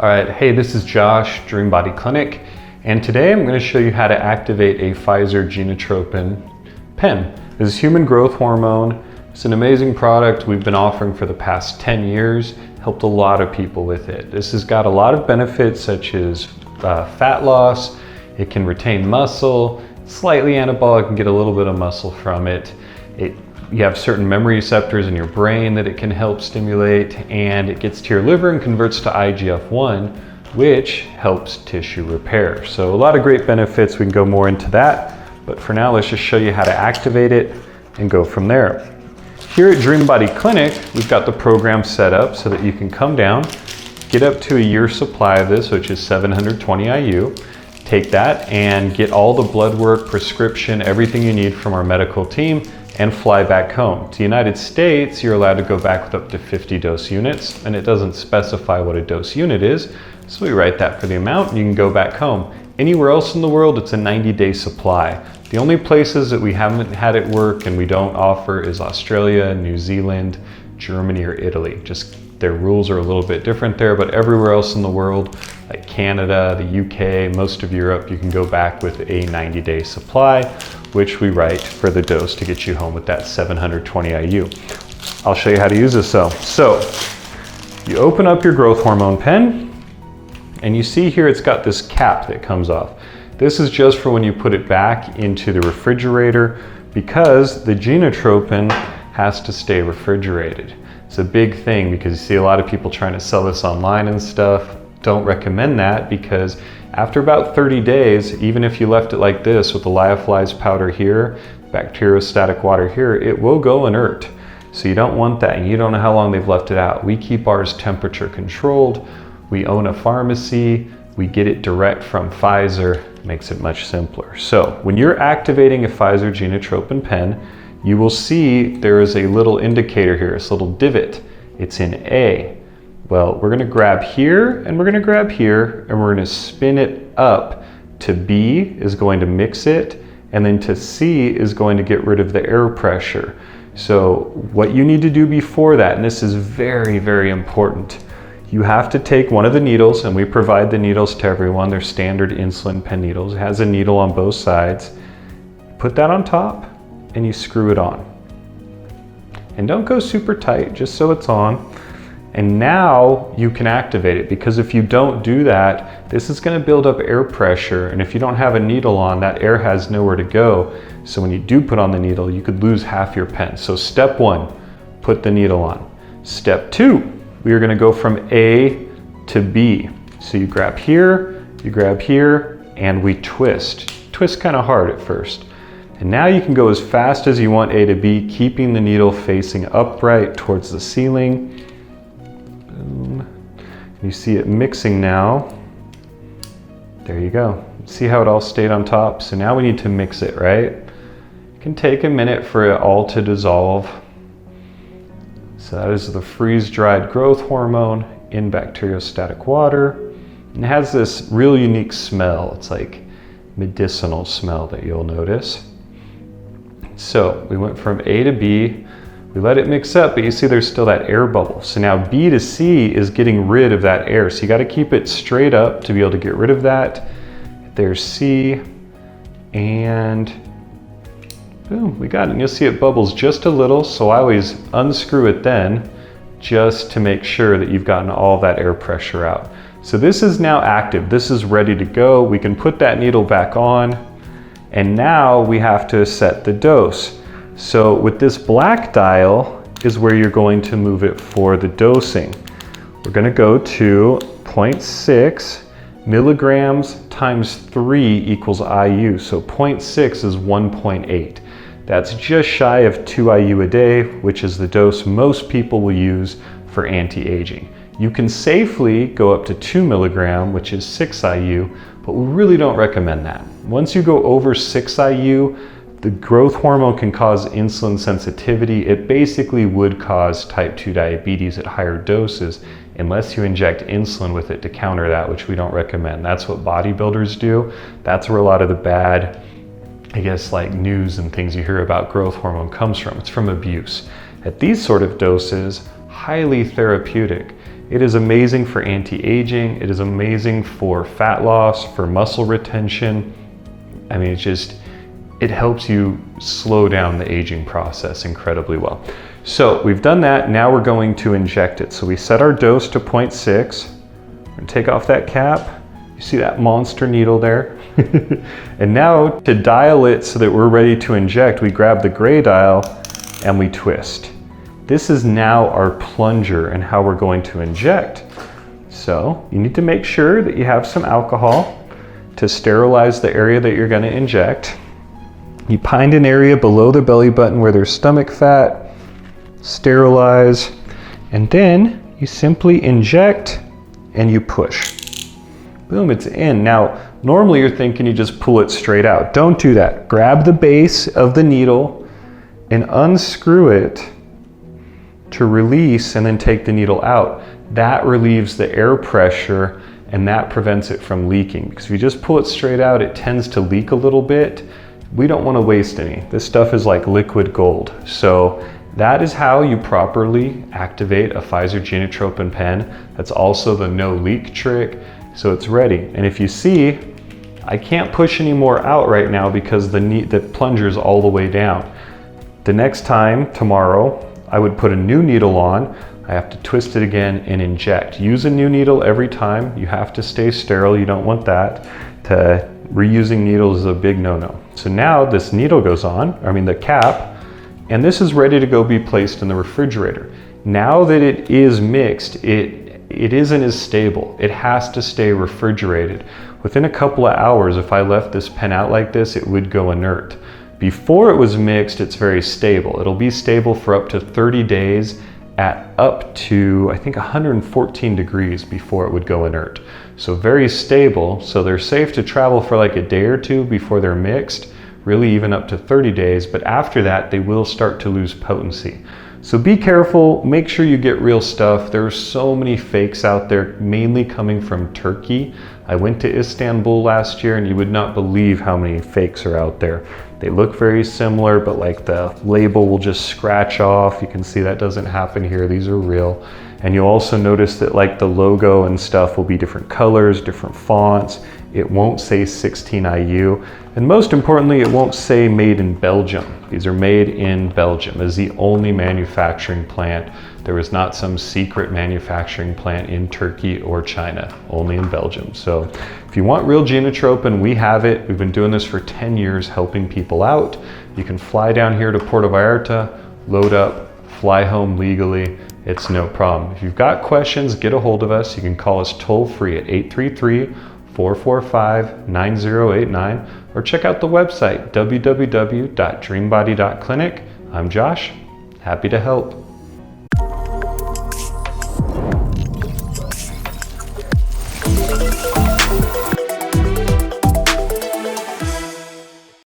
All right, hey, this is Josh, Dream Body Clinic, and today I'm going to show you how to activate a Pfizer Genotropin pen. This is human growth hormone. It's an amazing product we've been offering for the past 10 years, helped a lot of people with it. This has got a lot of benefits such as fat loss, it can retain muscle, slightly anabolic and get a little bit of muscle from it. You have certain memory receptors in your brain that it can help stimulate, and it gets to your liver and converts to IGF-1, which helps tissue repair. So a lot of great benefits. We can go more into that, but for now, let's just show you how to activate it and go from there. Here at Dream Body Clinic, we've got the program set up so that you can come down, get up to a year's supply of this, which is 720 IU. Take that and get all the blood work, prescription, everything you need from our medical team, and fly back home. To the United States, you're allowed to go back with up to 50 dose units, and it doesn't specify what a dose unit is, so we write that for the amount and you can go back home. Anywhere else in the world, it's a 90-day supply. The only places that we haven't had it work and we don't offer is Australia, New Zealand, Germany, or Italy. Just their rules are a little bit different there, but everywhere else in the world, like Canada, the UK, most of Europe, you can go back with a 90-day supply, which we write for the dose to get you home with that 720 IU. I'll show you how to use this though. So you open up your growth hormone pen and you see here it's got this cap that comes off. This is just for when you put it back into the refrigerator because the Genotropin has to stay refrigerated. It's a big thing because you see a lot of people trying to sell this online and stuff. Don't recommend that because after about 30 days, even if you left it like this with the lyophilized powder here, bacteriostatic water here, it will go inert. So you don't want that, and you don't know how long they've left it out. We keep ours temperature controlled. We own a pharmacy. We get it direct from Pfizer. Makes it much simpler. So when you're activating a Pfizer Genotropin pen, you will see there is a little indicator here, this little divot. It's in A. Well, we're gonna grab here and we're gonna grab here and we're gonna spin it up to B is going to mix it, and then to C is going to get rid of the air pressure. So what you need to do before that, and this is very, very important, you have to take one of the needles, and we provide the needles to everyone. They're standard insulin pen needles. It has a needle on both sides. Put that on top and you screw it on. And don't go super tight, just so it's on. And now you can activate it, because if you don't do that, this is going to build up air pressure, and if you don't have a needle on, that air has nowhere to go. So when you do put on the needle, you could lose half your pen. So step one, put the needle on. Step two, we are going to go from A to B. So you grab here, and we twist. Twist kind of hard at first. And now you can go as fast as you want A to B, keeping the needle facing upright towards the ceiling. You see it mixing now. There you go. See how it all stayed on top? So now we need to mix it, right? It can take a minute for it all to dissolve. So that is the freeze-dried growth hormone in bacteriostatic water. And it has this real unique smell. It's like medicinal smell that you'll notice. So we went from A to B. We let it mix up, but you see there's still that air bubble. So now B to C is getting rid of that air. So you got to keep it straight up to be able to get rid of that. There's C, and boom, we got it. And you'll see it bubbles just a little, so I always unscrew it then, just to make sure that you've gotten all that air pressure out. So this is now active. This is ready to go. We can put that needle back on, and now we have to set the dose. So with this black dial is where you're going to move it for the dosing. We're going to go to 0.6 milligrams times 3 equals IU. So 0.6 is 1.8. That's just shy of 2 IU a day, which is the dose most people will use for anti-aging. You can safely go up to 2 milligram, which is 6 IU, but we really don't recommend that. Once you go over 6 IU, the growth hormone can cause insulin sensitivity. It basically would cause type 2 diabetes at higher doses unless you inject insulin with it to counter that, which we don't recommend. That's what bodybuilders do. That's where a lot of the bad, I guess, like news and things you hear about growth hormone comes from. It's from abuse. At these sort of doses, highly therapeutic. It is amazing for anti-aging. It is amazing for fat loss, for muscle retention. I mean, it helps you slow down the aging process incredibly well. So we've done that. Now we're going to inject it. So we set our dose to 0.6. We're gonna take off that cap. You see that monster needle there? And now to dial it so that we're ready to inject, we grab the gray dial and we twist. This is now our plunger and how we're going to inject. So you need to make sure that you have some alcohol to sterilize the area that you're going to inject. You find an area below the belly button where there's stomach fat, sterilize, and then you simply inject and you push. Boom, it's in. Now, normally you're thinking you just pull it straight out. Don't do that. Grab the base of the needle and unscrew it to release and then take the needle out. That relieves the air pressure and that prevents it from leaking. Because if you just pull it straight out, it tends to leak a little bit. We don't want to waste any. This stuff is like liquid gold. So that is how you properly activate a Pfizer Genotropin pen. That's also the no leak trick. So it's ready. And if you see, I can't push any more out right now because the plunger is all the way down. The next time, tomorrow, I would put a new needle on. I have to twist it again and inject. Use a new needle every time. You have to stay sterile. You don't want that. Reusing needles is a big no-no. So now this needle goes on, the cap, and this is ready to go be placed in the refrigerator. Now that it is mixed, it isn't as stable. It has to stay refrigerated. Within a couple of hours, if I left this pen out like this, it would go inert. Before it was mixed, it's very stable. It'll be stable for up to 30 days at up to, I think, 114 degrees before it would go inert. So very stable. So they're safe to travel for like a day or two before they're mixed, really even up to 30 days. But after that, they will start to lose potency. So be careful, make sure you get real stuff. There are so many fakes out there, mainly coming from Turkey. I went to Istanbul last year and you would not believe how many fakes are out there. They look very similar, but like the label will just scratch off. You can see that doesn't happen here. These are real. And you'll also notice that like the logo and stuff will be different colors, different fonts. It won't say 16 IU. And most importantly, it won't say made in Belgium. These are made in Belgium. It is the only manufacturing plant. There is not some secret manufacturing plant in Turkey or China, only in Belgium. So if you want real Genotropin, we have it. We've been doing this for 10 years, helping people out. You can fly down here to Puerto Vallarta, load up, fly home legally. It's no problem. If you've got questions, get a hold of us. You can call us toll free at 833-445-9089 or check out the website www.dreambody.clinic. I'm Josh, happy to help.